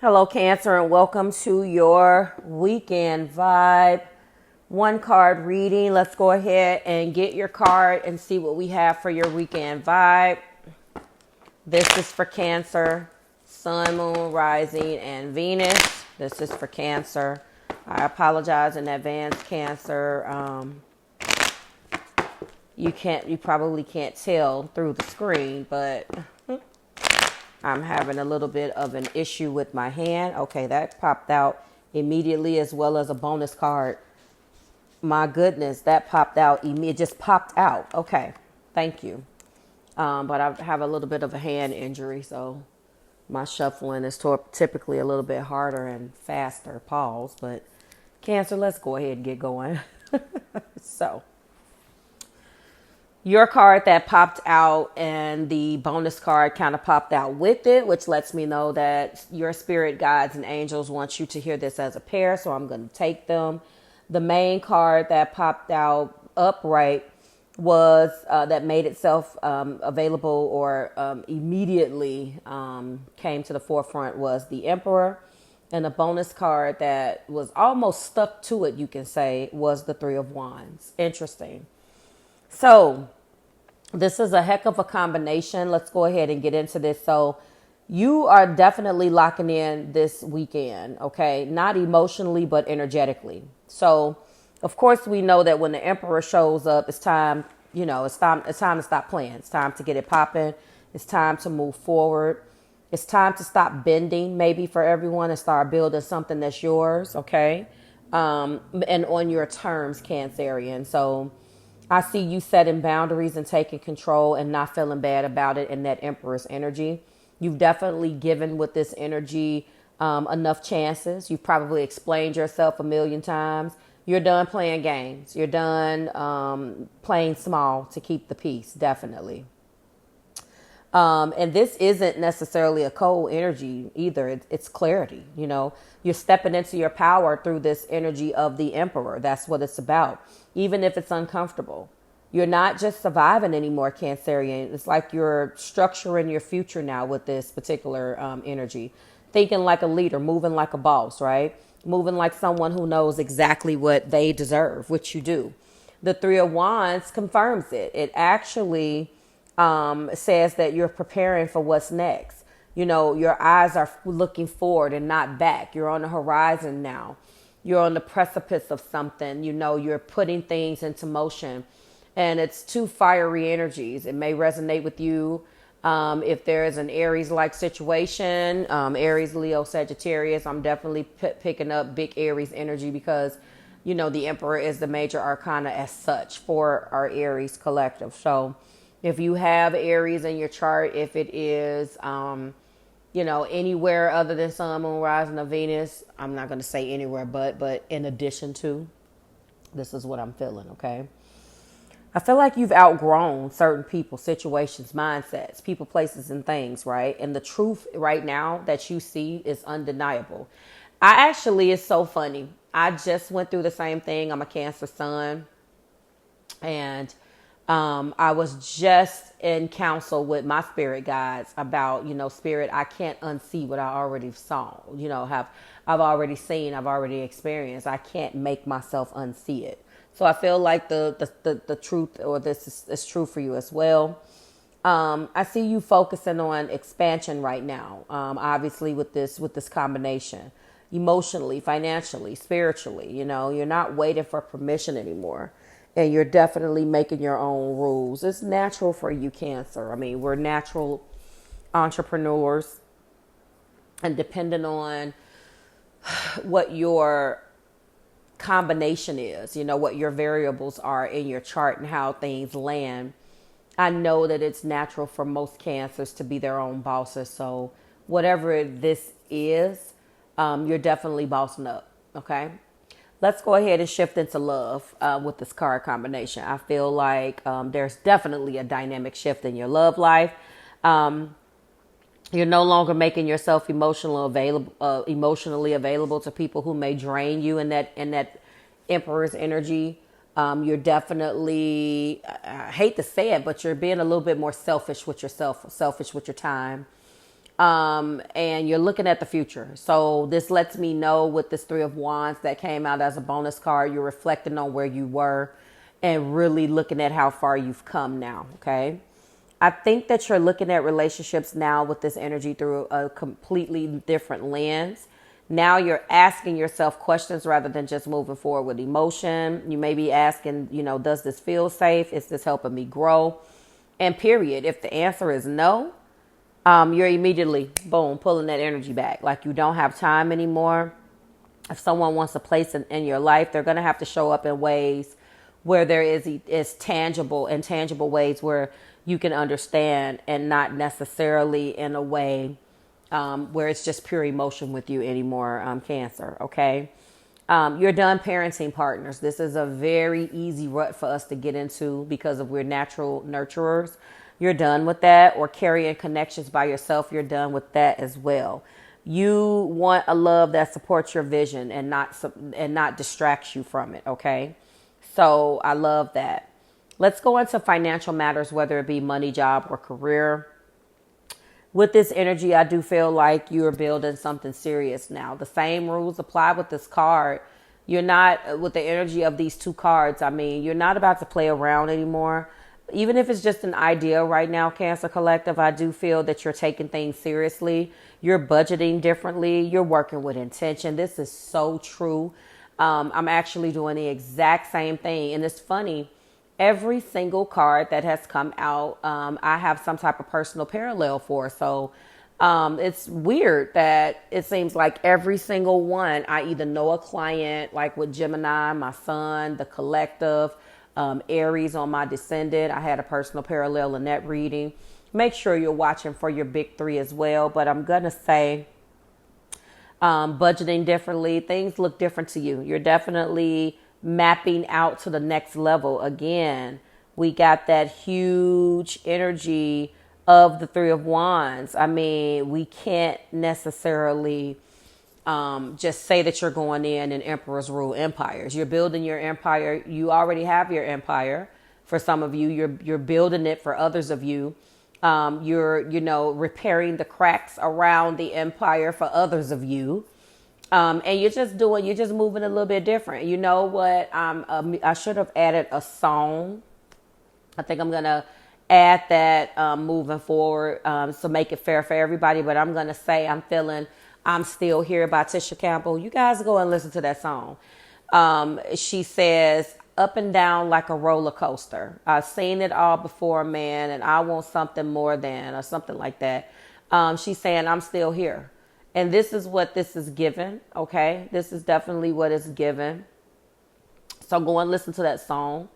Hello, Cancer, and welcome to your weekend vibe. One card reading. Let's go ahead and get your card and see what we have for your weekend vibe. This is for Cancer, Sun, Moon, Rising, and Venus. This is for Cancer. I apologize in advance, Cancer. You probably can't tell through the screen, but I'm having a little bit of an issue with my hand. Okay, that popped out immediately, as well as a bonus card. My goodness, that popped out. It just popped out. Okay, thank you. But I have a little bit of a hand injury, so my shuffling is typically a little bit harder and faster. Pause. But Cancer, let's go ahead and get going. So your card that popped out and the bonus card kind of popped out with it, which lets me know that your spirit guides and angels want you to hear this as a pair. So I'm going to take them. The main card that popped out upright was that made itself available or immediately came to the forefront was the Emperor. And the bonus card that was almost stuck to it, you can say, was the Three of Wands. Interesting. So this is a heck of a combination. Let's go ahead and get into this. So you are definitely locking in this weekend, okay? Not emotionally, but energetically. So, of course, we know that when the Emperor shows up, it's time, it's time to stop playing. It's time to get it popping. It's time to move forward. It's time to stop bending, maybe for everyone, and start building something that's yours, okay? And on your terms, Cancerian. So I see you setting boundaries and taking control and not feeling bad about it in that Emperor's energy. You've definitely given with this energy enough chances. You've probably explained yourself a million times. You're done playing games. You're done playing small to keep the peace, definitely. And this isn't necessarily a cold energy either. It's clarity. You're stepping into your power through this energy of the Emperor. That's what it's about. Even if it's uncomfortable, you're not just surviving anymore, Cancerian. It's like you're structuring your future now with this particular energy, thinking like a leader, moving like a boss, right? Moving like someone who knows exactly what they deserve, which you do. The Three of Wands confirms it. It actually says that you're preparing for what's next. Your eyes are looking forward and not back. You're on the horizon now. You're on the precipice of something. You're putting things into motion. And it's two fiery energies. It may resonate with you if there is an Aries-like situation. Aries, Leo, Sagittarius. I'm definitely picking up big Aries energy because, the Emperor is the major arcana as such for our Aries collective. So if you have Aries in your chart, if it is, anywhere other than Sun, Moon, Rising, or Venus, I'm not going to say anywhere, but in addition to, this is what I'm feeling, okay? I feel like you've outgrown certain people, situations, mindsets, people, places, and things, right? And the truth right now that you see is undeniable. It's so funny. I just went through the same thing. I'm a Cancer sun. And I was just in counsel with my spirit guides about, spirit, I can't unsee what I already saw, I've already seen, I've already experienced. I can't make myself unsee it. So I feel like the truth, or this is true for you as well. I see you focusing on expansion right now. Obviously with this combination, emotionally, financially, spiritually, you're not waiting for permission anymore. And you're definitely making your own rules. It's natural for you, Cancer. I mean, we're natural entrepreneurs, and depending on what your combination is, what your variables are in your chart and how things land, I know that it's natural for most Cancers to be their own bosses. So whatever this is, you're definitely bossing up. Okay. Let's go ahead and shift into love with this card combination. I feel like there's definitely a dynamic shift in your love life. You're no longer making yourself emotionally available to people who may drain you in that Emperor's energy. You're definitely, I hate to say it, but you're being a little bit more selfish with yourself, selfish with your time. And you're looking at the future. So this lets me know with this Three of Wands that came out as a bonus card, you're reflecting on where you were and really looking at how far you've come now. Okay. I think that you're looking at relationships now with this energy through a completely different lens. Now you're asking yourself questions rather than just moving forward with emotion. You may be asking, does this feel safe? Is this helping me grow? And period. If the answer is no, you're immediately, boom, pulling that energy back. Like you don't have time anymore. If someone wants a place in your life, they're going to have to show up in ways where there is tangible and tangible ways where you can understand, and not necessarily in a way where it's just pure emotion with you anymore, Cancer, okay? You're done parenting partners. This is a very easy rut for us to get into because of we're natural nurturers. You're done with that. Or carrying connections by yourself. You're done with that as well. You want a love that supports your vision and not distracts you from it, okay? So I love that. Let's go into financial matters, whether it be money, job, or career. With this energy, I do feel like you're building something serious now. The same rules apply with this card. You're not, with the energy of these two cards, you're not about to play around anymore. Even if it's just an idea right now, Cancer Collective, I do feel that you're taking things seriously. You're budgeting differently. You're working with intention. This is so true. I'm actually doing the exact same thing. And it's funny. Every single card that has come out, I have some type of personal parallel for. So it's weird that it seems like every single one, I either know a client, like with Gemini, my son, the collective, Aries on my descendant. I had a personal parallel in that reading. Make sure you're watching for your big three as well. But I'm going to say budgeting differently. Things look different to you. You're definitely mapping out to the next level. Again, we got that huge energy of the Three of Wands. We can't necessarily just say that you're going in emperors rule empires. You're building your empire. You already have your empire. For some of you, you're building it. For others of you, you're repairing the cracks around the empire. For others of you, and you're just moving a little bit different. You know what? I should have added a song. I think I'm going to add that moving forward, so make it fair for everybody. But I'm going to say I'm Still Here by Tisha Campbell. You guys go and listen to that song. She says, up and down like a roller coaster. I've seen it all before, man, and I want something more than, or something like that. She's saying, I'm still here. And this is what this is given, okay? This is definitely what it's given. So go and listen to that song.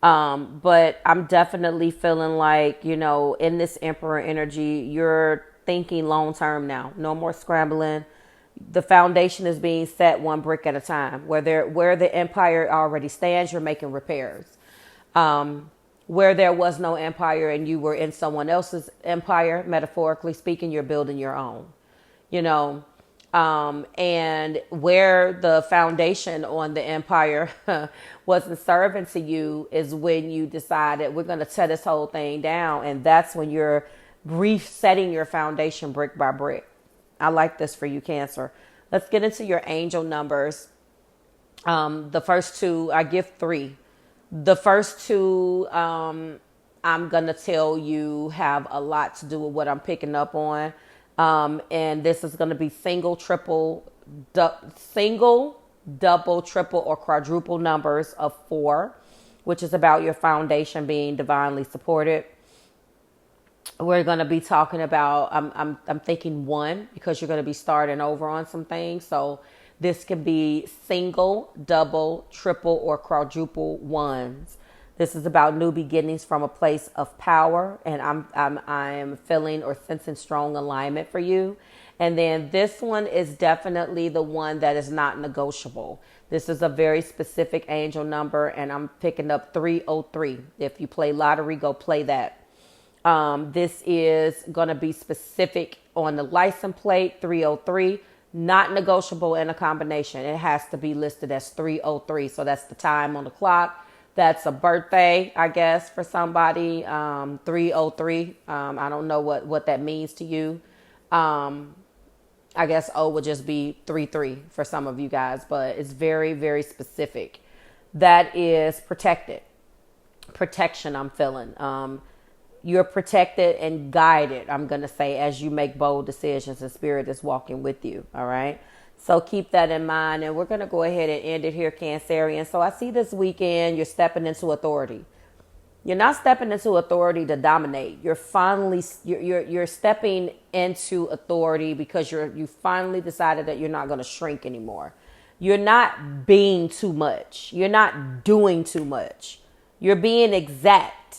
But I'm definitely feeling like, in this Emperor energy, you're thinking long term now. No more scrambling. The foundation is being set one brick at a time. Where the empire already stands, you're making repairs. Where there was no empire and you were in someone else's empire, metaphorically speaking, you're building your own. And where the foundation on the empire wasn't serving to you is when you decided we're going to tear this whole thing down. And that's when you're resetting your foundation brick by brick. I like this for you, Cancer. Let's get into your angel numbers. The first two, I give 3. The first two, I'm going to tell you have a lot to do with what I'm picking up on. And this is going to be single, double, triple, or quadruple numbers of 4, which is about your foundation being divinely supported. We're going to be talking about, I'm thinking 1, because you're going to be starting over on some things. So this could be single, double, triple, or quadruple ones. This is about new beginnings from a place of power, and I am feeling or sensing strong alignment for you. And then this one is definitely the one that is not negotiable. This is a very specific angel number, and I'm picking up 303. If you play lottery, go play that. This is going to be specific on the license plate, 303, not negotiable in a combination. It has to be listed as 303. So that's the time on the clock. That's a birthday, I guess, for somebody, 303. I don't know what that means to you. I guess O would just be 3-3 for some of you guys, but it's very, very specific. That is protected. Protection I'm feeling. You're protected and guided, I'm going to say, as you make bold decisions, and Spirit is walking with you. All right. So keep that in mind. And we're going to go ahead and end it here, Cancerian. So I see this weekend you're stepping into authority. You're not stepping into authority to dominate. You're stepping into authority because you finally decided that you're not going to shrink anymore. You're not being too much. You're not doing too much. You're being exact.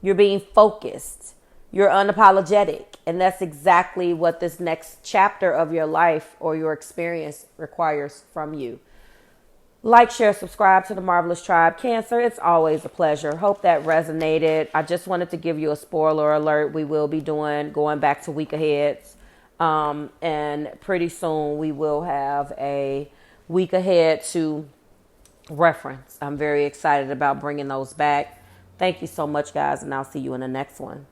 You're being focused. You're unapologetic. And that's exactly what this next chapter of your life or your experience requires from you. Like, share, subscribe to the Marvelous Tribe. Cancer, it's always a pleasure. Hope that resonated. I just wanted to give you a spoiler alert. We will be going back to week aheads. And pretty soon we will have a week ahead to reference. I'm very excited about bringing those back. Thank you so much, guys, and I'll see you in the next one.